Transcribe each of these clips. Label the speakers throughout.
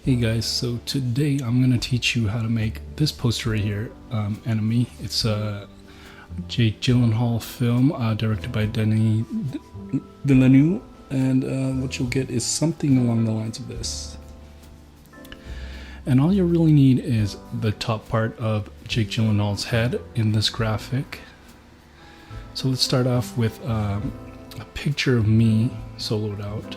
Speaker 1: Hey guys, so today I'm going to teach you how to make this poster right here, Enemy. It's a Jake Gyllenhaal film directed by Denis Villeneuve, and what you'll get is something along the lines of this. And all you really need is the top part of Jake Gyllenhaal's head in this graphic. So let's start off with a picture of me soloed out.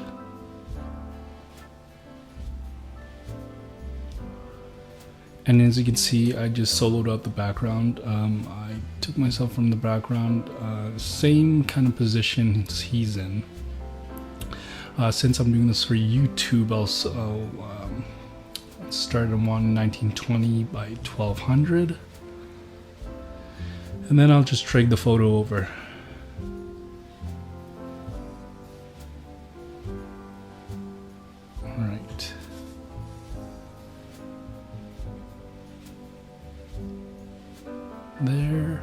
Speaker 1: And as you can see, I just soloed out the background. I took myself from the background, same kind of position he's in. Since I'm doing this for YouTube, I'll start on 1920 by 1200. And then I'll just drag the photo over. Alright. There.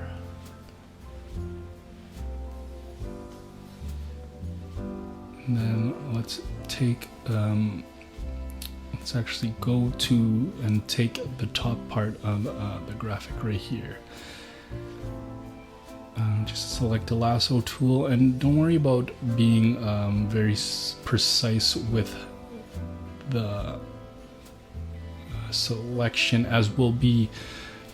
Speaker 1: And then let's take let's actually go to and take the top part of the graphic right here. Just select the lasso tool, and don't worry about being very precise with the selection, as we'll be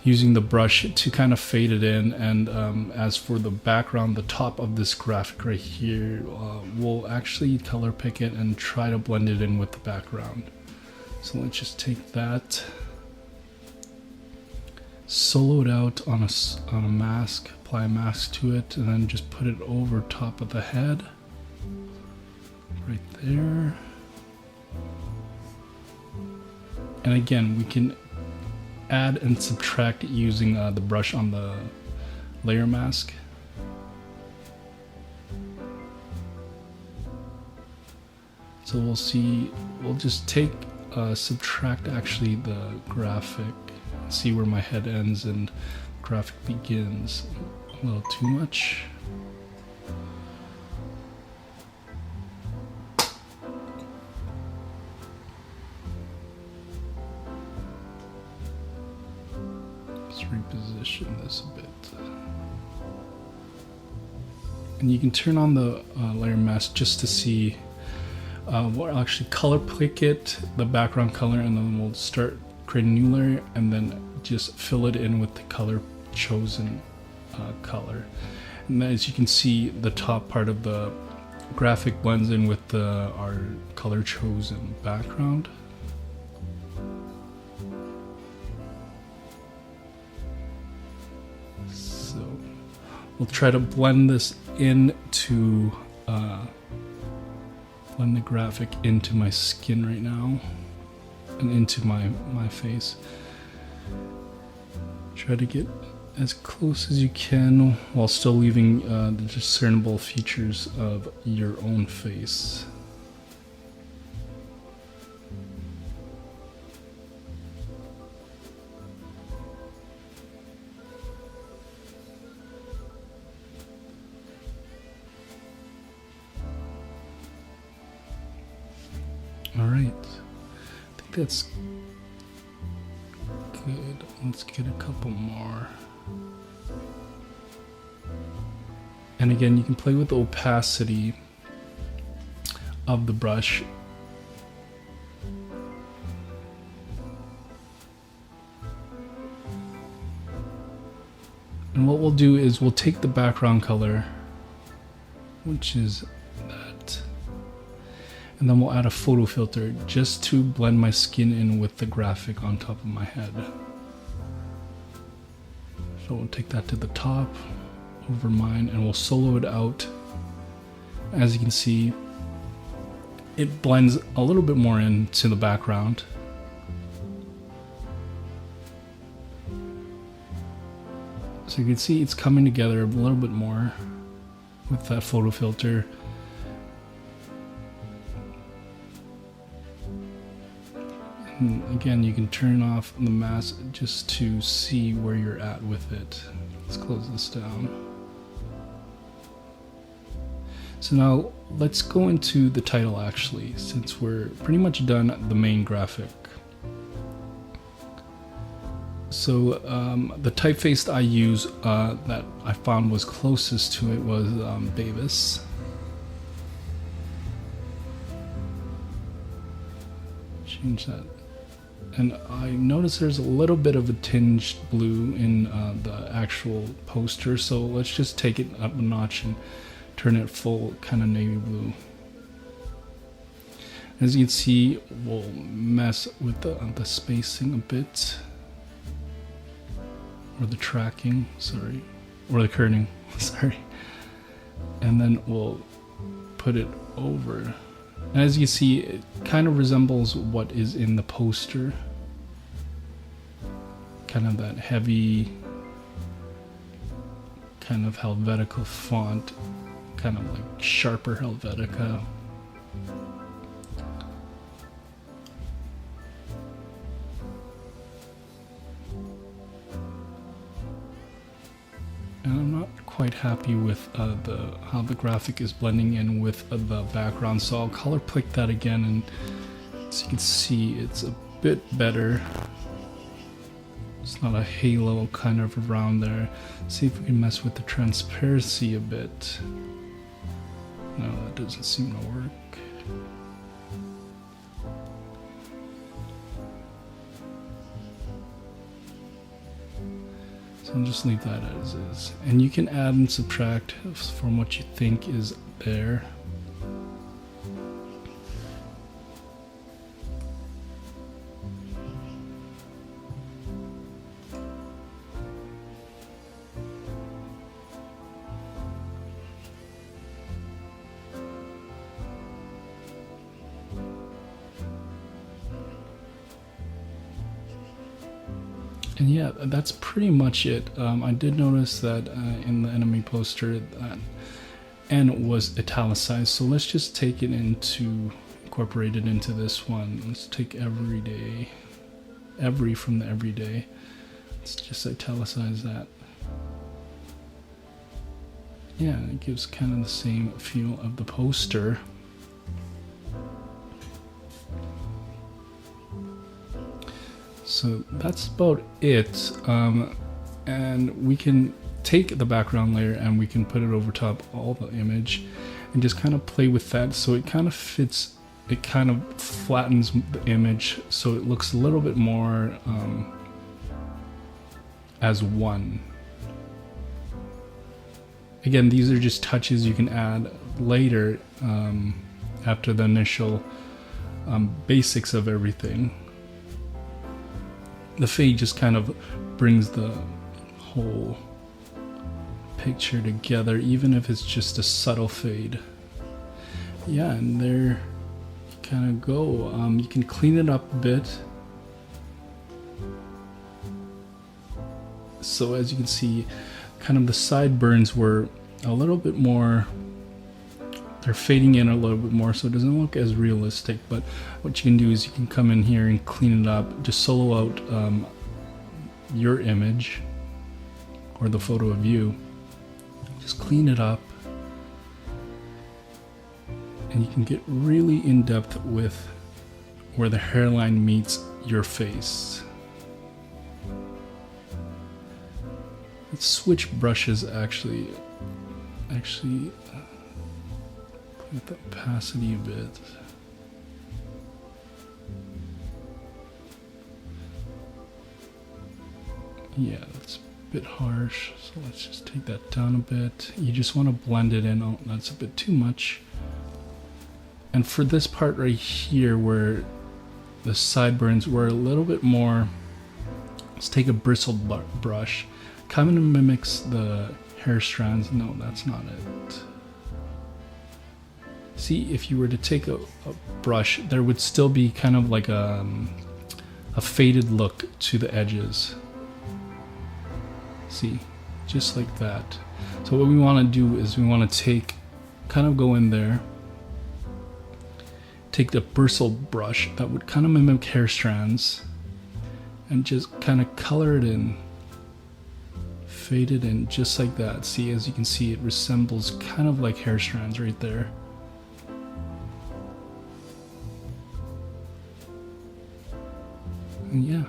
Speaker 1: using the brush to kind of fade it in. And as for the background, the top of this graphic right here, we'll actually color pick it and try to blend it in with the background. So let's just take that, solo it out on a mask, apply a mask to it, and then just put it over top of the head, right there. And again, we can add and subtract using the brush on the layer mask. So we'll see, we'll just take subtract actually the graphic, see where my head ends and graphic begins. A little too much. Let's reposition this a bit. And you can turn on the layer mask just to see we'll actually color pick it, the background color, and then we'll start creating a new layer and then just fill it in with the color chosen color. And then as you can see, the top part of the graphic blends in with our color chosen background. So we'll try to blend this into blend the graphic into my skin right now and into my face. Try to get as close as you can while still leaving the discernible features of your own face. Alright, I think that's good. Let's get a couple more. And again, you can play with the opacity of the brush. And what we'll do is we'll take the background color, which is that, and then we'll add a photo filter just to blend my skin in with the graphic on top of my head. So we'll take that to the top over mine and we'll solo it out. As you can see, it blends a little bit more into the background. So you can see it's coming together a little bit more with that photo filter. And again, you can turn off the mask just to see where you're at with it. Let's close this down. So now let's go into the title actually, since we're pretty much done the main graphic. So the typeface I use that I found was closest to it was Davis. Change that. And I noticed there's a little bit of a tinged blue in the actual poster, so let's just take it up a notch and turn it full kind of navy blue. As you can see, we'll mess with the spacing a bit, or the tracking, sorry, or the kerning, sorry. And then we'll put it over. And as you see, it kind of resembles what is in the poster. Kind of that heavy, kind of Helvetica font, kind of like sharper Helvetica. And I'm not quite happy with how the graphic is blending in with the background, so I'll color pick that again, and as you can see, it's a bit better. It's not a halo kind of around there. See if we can mess with the transparency a bit. No, that doesn't seem to work. So I'll just leave that as is. And you can add and subtract from what you think is there. And yeah, that's pretty much it. I did notice that in the enemy poster that N was italicized, so let's just take it incorporate it into this one. Let's take everyday, every from the everyday. Let's just italicize that. Yeah, it gives kind of the same feel of the poster. So that's about it, and we can take the background layer and we can put it over top all the image and just kind of play with that so it kind of fits, it kind of flattens the image so it looks a little bit more as one. Again, these are just touches you can add later after the initial basics of everything. The fade just kind of brings the whole picture together, even if it's just a subtle fade. Yeah, and there you kind of go. You can clean it up a bit. So as you can see, kind of the sideburns were a little bit more, they're fading in a little bit more, so it doesn't look as realistic. But what you can do is you can come in here and clean it up, just solo out your image or the photo of you, just clean it up, and you can get really in depth with where the hairline meets your face. Let's switch brushes actually with the opacity a bit. Yeah, that's a bit harsh, so let's just take that down a bit. You just want to blend it in. Oh, that's a bit too much. And for this part right here where the sideburns were a little bit more, let's take a bristled brush. Kind of mimics the hair strands. No, that's not it. See, if you were to take a brush, there would still be kind of like a faded look to the edges. See, just like that. So what we want to do is we want to take, kind of go in there, take the bristled brush that would kind of mimic hair strands, and just kind of color it in, fade it in, just like that. See, as you can see, it resembles kind of like hair strands right there. And yeah,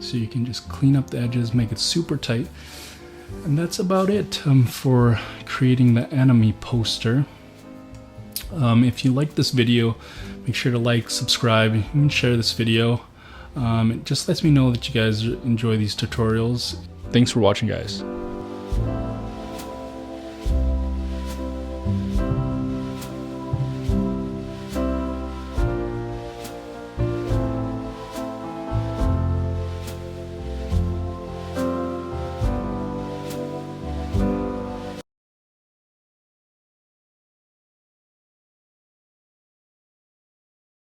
Speaker 1: So you can just clean up the edges, make it super tight. And that's about it for creating the enemy poster. If you like this video, make sure to like, subscribe, and share this video. It just lets me know that you guys enjoy these tutorials. Thanks for watching, guys.